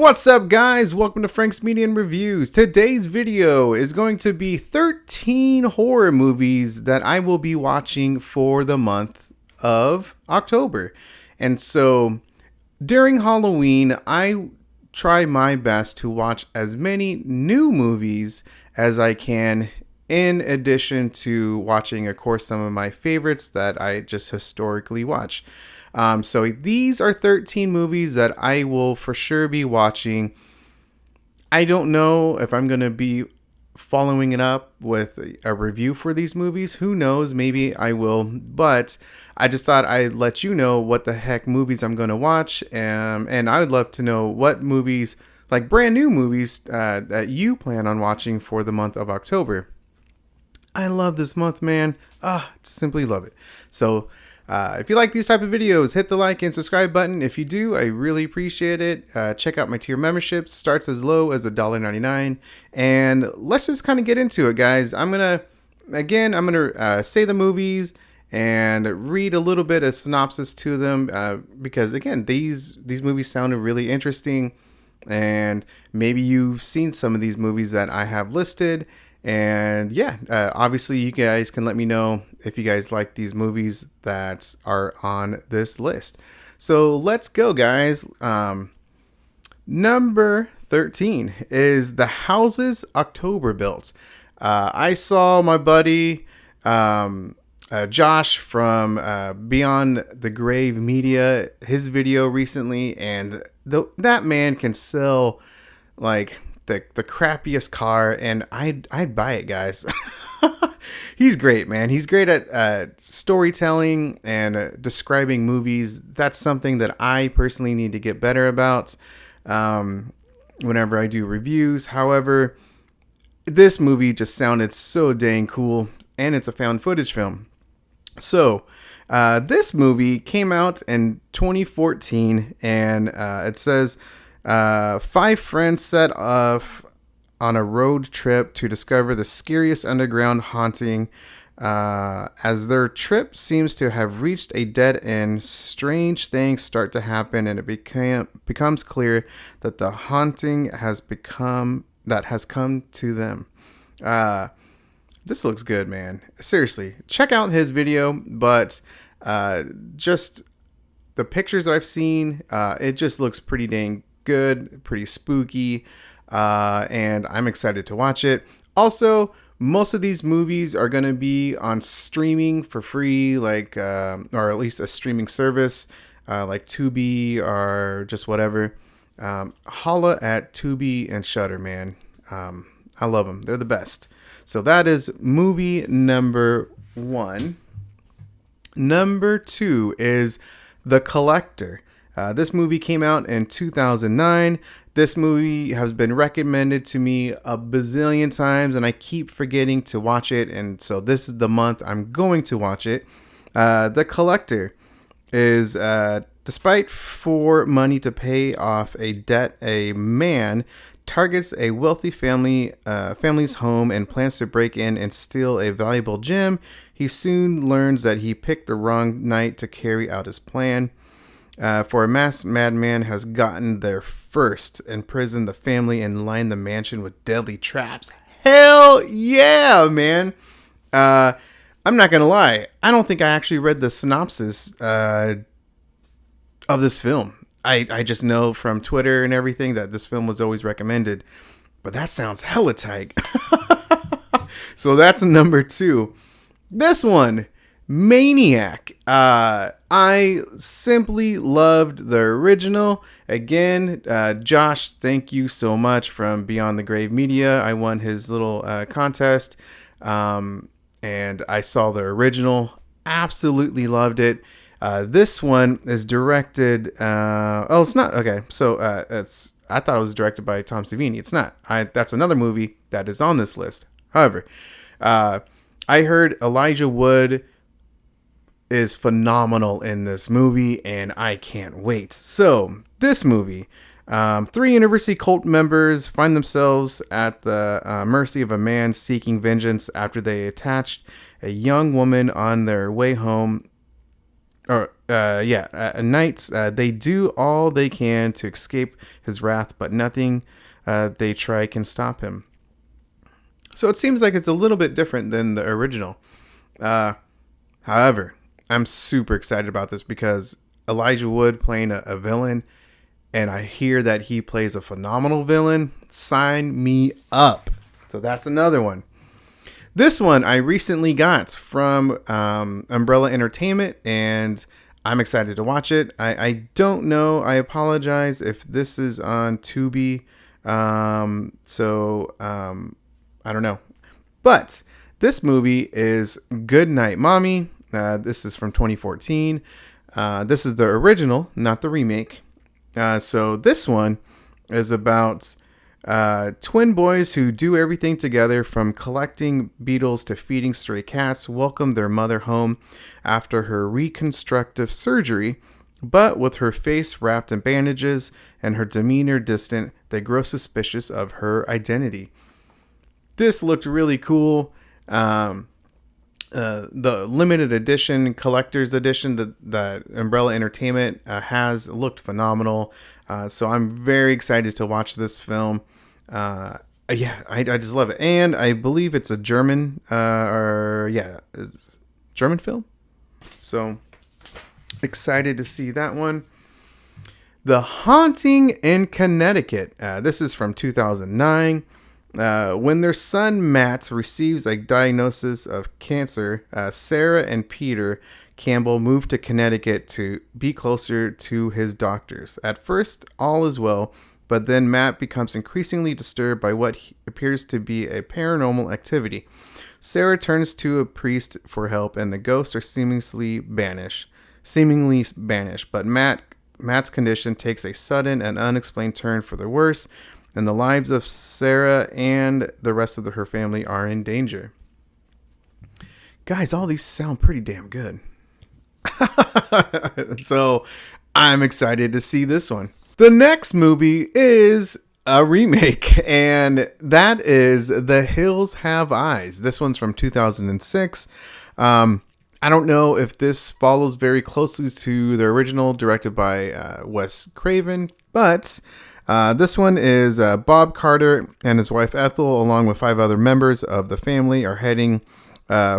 What's up, guys? Welcome to Frank's Media and Reviews. Today's video is going to be 13 horror movies that I will be watching for the month of October. And so during Halloween, I try my best to watch as many new movies as I can, in addition to watching, of course, some of my favorites that I just historically watch. So these are 13 movies that I will for sure be watching. I don't know if I'm going to be following it up with a review for these movies. Who knows? Maybe I will. But I just thought I'd let you know what the heck movies I'm going to watch. And I would love to know what movies, like brand new movies, that you plan on watching for the month of October. I love this month, man. Simply love it. So if you like these type of videos, hit the like and subscribe button. If you do, I really appreciate it. Check out my tier memberships. Starts as low as $1.99. And let's just kind of get into it, guys. I'm going to say the movies and read a little bit of synopsis to them. Because again, these movies sounded really interesting. And maybe you've seen some of these movies that I have listed. And yeah, obviously you guys can let me know if you guys like these movies that are on this list. So let's go, guys. Number 13 is The Houses October Built. I saw my buddy Josh from Beyond the Grave Media, his video recently, and that man can sell like the crappiest car, and I'd buy it, guys. He's great, man. He's great at storytelling and describing movies. That's something that I personally need to get better about whenever I do reviews. However, this movie just sounded so dang cool, and it's a found footage film. So this movie came out in 2014, and it says 5 friends set off on a road trip to discover the scariest underground haunting. As their trip seems to have reached a dead end, strange things start to happen, and it becomes clear that the haunting has come to them. This looks good, man. Seriously, check out his video, but just the pictures that I've seen, it just looks pretty dang good, pretty spooky, and I'm excited to watch it. Also, most of these movies are going to be on streaming for free, like or at least a streaming service like Tubi or just whatever. Holla at Tubi and Shudder, man. I love them. They're the best. So that is movie number 1. Number 2 is The Collector. This movie came out in 2009. This movie has been recommended to me a bazillion times, and I keep forgetting to watch it. And so this is the month I'm going to watch it. The Collector is, despite for money to pay off a debt, a man targets a wealthy family's home and plans to break in and steal a valuable gem. He soon learns that he picked the wrong night to carry out his plan. For a masked madman has gotten there first, imprisoned the family, and lined the mansion with deadly traps. Hell yeah, man. I'm not going to lie. I don't think I actually read the synopsis of this film. I just know from Twitter and everything that this film was always recommended. But that sounds hella tight. So that's number 2. This one, Maniac. I simply loved the original. Again, Josh, thank you so much from Beyond the Grave Media. I won his little contest, and I saw the original. Absolutely loved it. This one is directed. It's not. Okay, so I thought it was directed by Tom Savini. It's not. That's another movie that is on this list. However, I heard Elijah Wood is phenomenal in this movie, and I can't wait. So this movie, 3 university cult members find themselves at the mercy of a man seeking vengeance after they attached a young woman on their way home knights, they do all they can to escape his wrath, but nothing they try can stop him. So it seems like it's a little bit different than the original. However, I'm super excited about this because Elijah Wood playing a villain, and I hear that he plays a phenomenal villain. Sign me up. So that's another one. This one I recently got from Umbrella Entertainment, and I'm excited to watch it. I don't know. I apologize if this is on Tubi. I don't know. But this movie is Good Night Mommy. This is from 2014. This is the original, not the remake. So this one is about twin boys who do everything together, from collecting beetles to feeding stray cats, welcome their mother home after her reconstructive surgery. But with her face wrapped in bandages and her demeanor distant, they grow suspicious of her identity. This looked really cool. The limited edition, collector's edition that Umbrella Entertainment has looked phenomenal. So I'm very excited to watch this film. I just love it. And I believe it's a German, German film. So excited to see that one. The Haunting in Connecticut. This is from 2009. When their son Matt receives a diagnosis of cancer, Sarah and Peter Campbell move to Connecticut to be closer to his doctors. At first, all is well, but then Matt becomes increasingly disturbed by what appears to be a paranormal activity. Sarah turns to a priest for help, and the ghosts are seemingly banished. But Matt's condition takes a sudden and unexplained turn for the worse, and the lives of Sarah and the rest of her family are in danger. Guys, all these sound pretty damn good. So I'm excited to see this one. The next movie is a remake, and that is The Hills Have Eyes. This one's from 2006. I don't know if this follows very closely to the original, directed by Wes Craven, but this one is Bob Carter and his wife Ethel, along with 5 other members of the family, are heading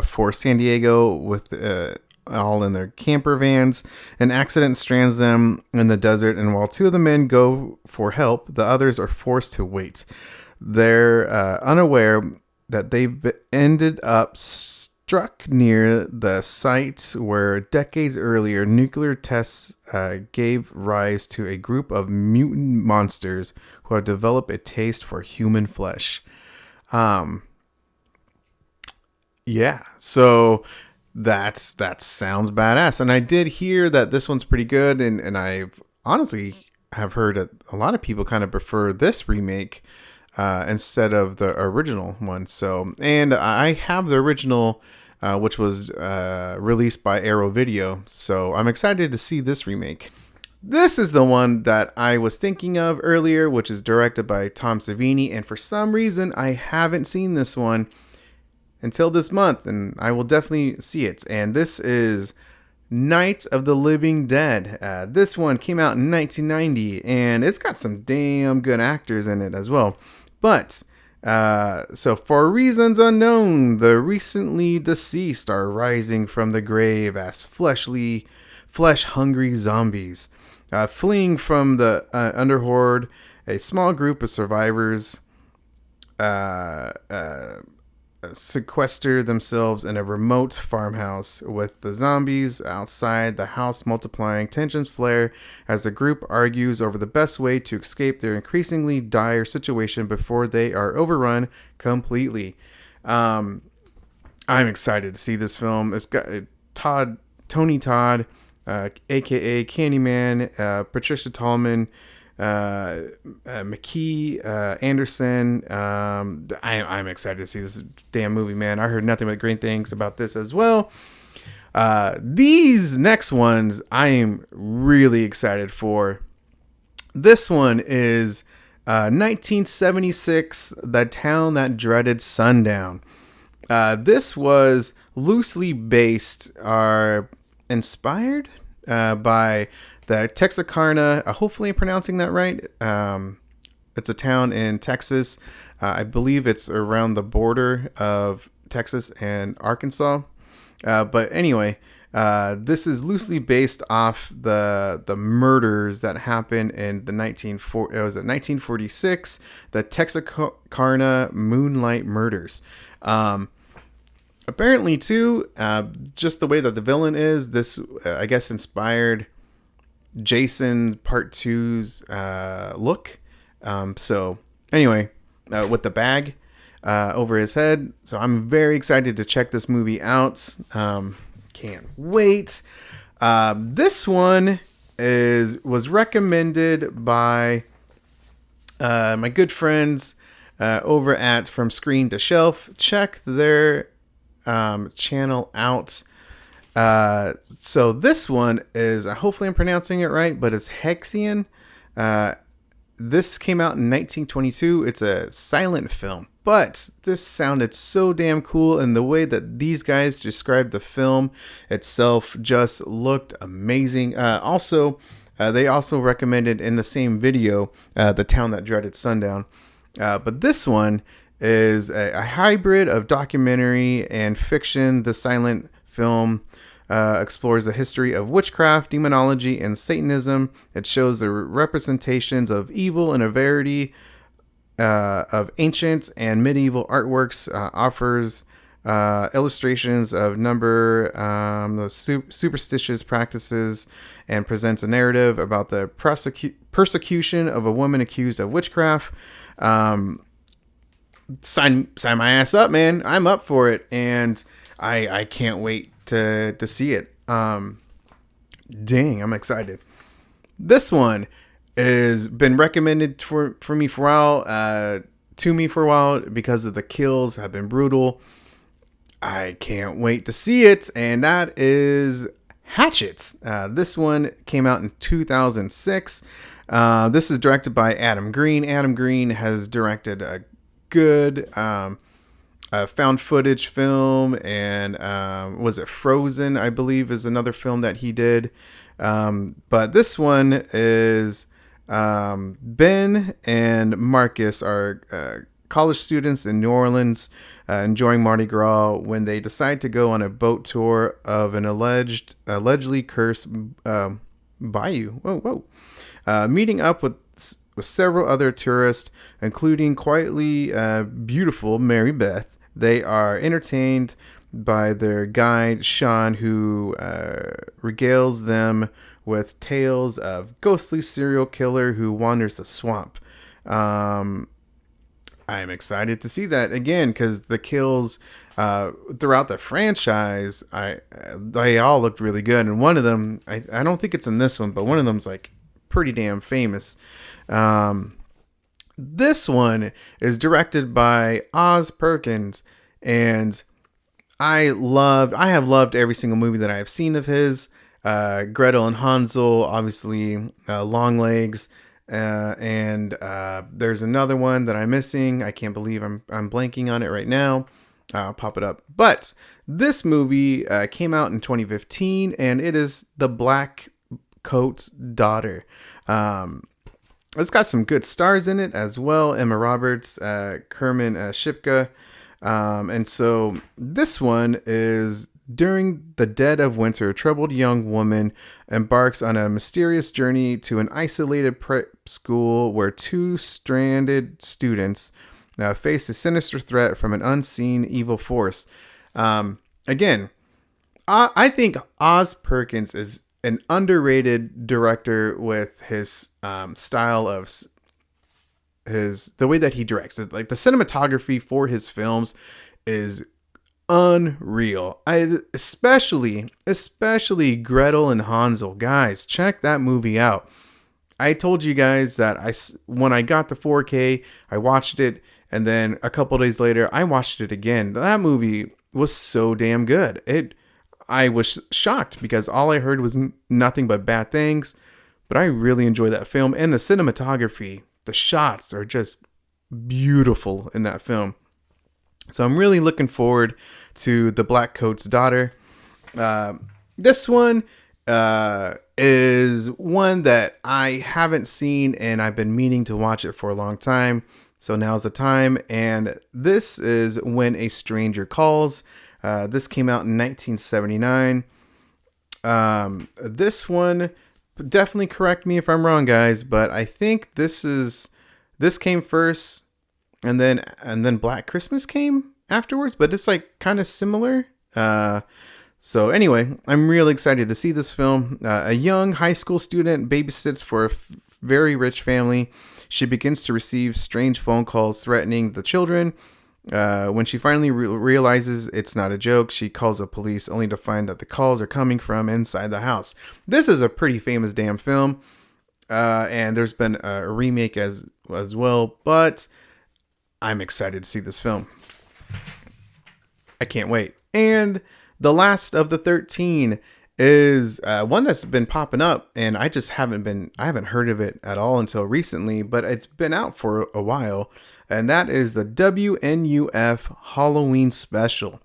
for San Diego with all in their camper vans. An accident strands them in the desert, and while 2 of the men go for help, the others are forced to wait. They're unaware that they've ended up struck near the site where decades earlier nuclear tests gave rise to a group of mutant monsters who have developed a taste for human flesh. So that sounds badass. And I did hear that this one's pretty good, and I've honestly have heard that a lot of people kind of prefer this remake instead of the original one. So, and I have the original, which was released by Arrow Video. So I'm excited to see this remake. This is the one that I was thinking of earlier, which is directed by Tom Savini. And for some reason, I haven't seen this one until this month, and I will definitely see it. And this is Night of the Living Dead. This one came out in 1990, and it's got some damn good actors in it as well. But so for reasons unknown, the recently deceased are rising from the grave as flesh-hungry zombies. Fleeing from the underhorde, a small group of survivors sequester themselves in a remote farmhouse, with the zombies outside the house multiplying. Tensions flare as the group argues over the best way to escape their increasingly dire situation before they are overrun completely. I'm excited to see this film. It's got Tony Todd, aka Candyman, Patricia Tallman, McKee, Anderson. I'm excited to see this damn movie, man. I heard nothing but great things about this as well. These next ones I am really excited for. This one is 1976, The Town That Dreaded Sundown. This was loosely based in inspired by the Texarkana. Hopefully, I'm pronouncing that right. It's a town in Texas. I believe it's around the border of Texas and Arkansas. But anyway, this is loosely based off the murders that happened in the 1946, the Texarkana Moonlight Murders. Apparently, too, just the way that the villain is, this I guess inspired Jason Part 2's look. So anyway, with the bag over his head. So I'm very excited to check this movie out. Can't wait. This one was recommended by my good friends over at From Screen to Shelf. Check their channel out. So this one is, hopefully I'm pronouncing it right, but it's Hexian. This came out in 1922. It's a silent film, but this sounded so damn cool, and the way that these guys described the film itself just looked amazing. They also recommended in the same video The Town That Dreaded Sundown. But this one is a hybrid of documentary and fiction. The silent film explores the history of witchcraft, demonology, and Satanism. It shows the representations of evil and a variety of ancient and medieval artworks, offers illustrations of those superstitious practices, and presents a narrative about the persecution of a woman accused of witchcraft. Sign my ass up, man. I'm up for it, and I can't wait to see it. Dang, I'm excited. This one has been recommended for me for a while, to me for a while, because of the kills have been brutal. I can't wait to see it, and that is Hatchet. This one came out in 2006. This is directed by Adam Green. Adam Green has directed a good found footage film, and was it Frozen, I believe, is another film that he did. But this one is Ben and Marcus are college students in New Orleans, enjoying Mardi Gras, when they decide to go on a boat tour of an allegedly cursed bayou. Meeting up with several other tourists, including quietly beautiful Mary Beth. They are entertained by their guide, Sean, who regales them with tales of ghostly serial killer who wanders the swamp. I'm excited to see that again, because the kills throughout the franchise, they all looked really good. And one of them, I don't think it's in this one, but one of them's like pretty damn famous. This one is directed by Oz Perkins, and I have loved every single movie that I have seen of his. Gretel and Hansel, obviously, Long Legs, and there's another one that I'm missing. I can't believe I'm blanking on it right now. I'll pop it up. But this movie came out in 2015, and it is The Black Coat's Daughter. It's got some good stars in it as well. Emma Roberts, Kerman Shipka. And so this one is, during the dead of winter, a troubled young woman embarks on a mysterious journey to an isolated prep school where two stranded students face a sinister threat from an unseen evil force. Again, I think Oz Perkins is an underrated director with his style of the way that he directs it. Like, the cinematography for his films is unreal. Especially Gretel and Hansel. Guys, check that movie out. I told you guys that when I got the 4K, I watched it, and then a couple days later, I watched it again. That movie was so damn good. I was shocked because all I heard was nothing but bad things, but I really enjoyed that film, and the cinematography, the shots are just beautiful in that film. So I'm really looking forward to The Black Coat's Daughter. This one is one that I haven't seen and I've been meaning to watch it for a long time. So now's the time. And this is When a Stranger Calls. This came out in 1979. This one, definitely correct me if I'm wrong, guys, but I think this came first, and then Black Christmas came afterwards. But it's like kind of similar. So anyway, I'm really excited to see this film. A young high school student babysits for a very rich family. She begins to receive strange phone calls threatening the children. When she finally realizes it's not a joke, she calls the police only to find that the calls are coming from inside the house. This is a pretty famous damn film. And there's been a remake as well, but I'm excited to see this film. I can't wait. And The Last of the 13 is one that's been popping up, and I haven't heard of it at all until recently, but it's been out for a while, and that is the WNUF Halloween special.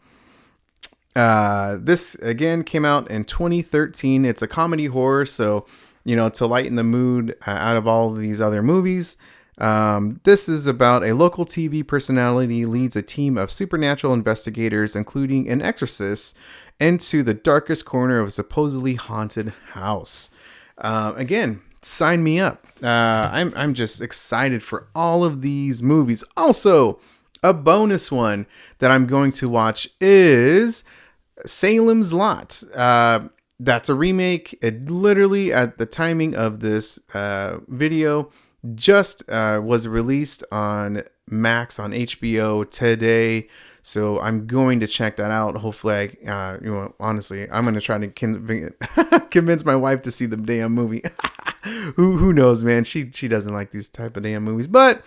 This again came out in 2013. It's a comedy horror, so to lighten the mood out of all of these other movies. This is about a local TV personality leads a team of supernatural investigators, including an exorcist, into the darkest corner of a supposedly haunted house. Again, sign me up. I'm just excited for all of these movies. Also, a bonus one that I'm going to watch is Salem's Lot. That's a remake. It literally, at the timing of this video, just was released on Max on HBO today, so I'm going to check that out. Hopefully, honestly, I'm going to try to convince my wife to see the damn movie. Who knows, man? She doesn't like these type of damn movies, but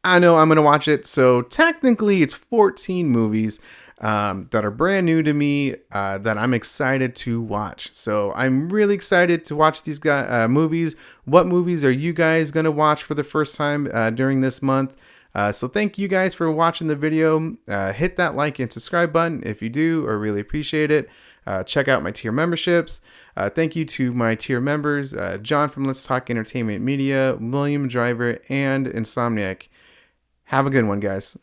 I know I'm going to watch it. So technically, it's 14 movies that are brand new to me that I'm excited to watch. So I'm really excited to watch these movies. What movies are you guys going to watch for the first time during this month? So thank you guys for watching the video. Hit that like and subscribe button if you do, or really appreciate it. Check out my tier memberships. Thank you to my tier members, John from Let's Talk Entertainment Media, William Driver, and Insomniac. Have a good one, guys.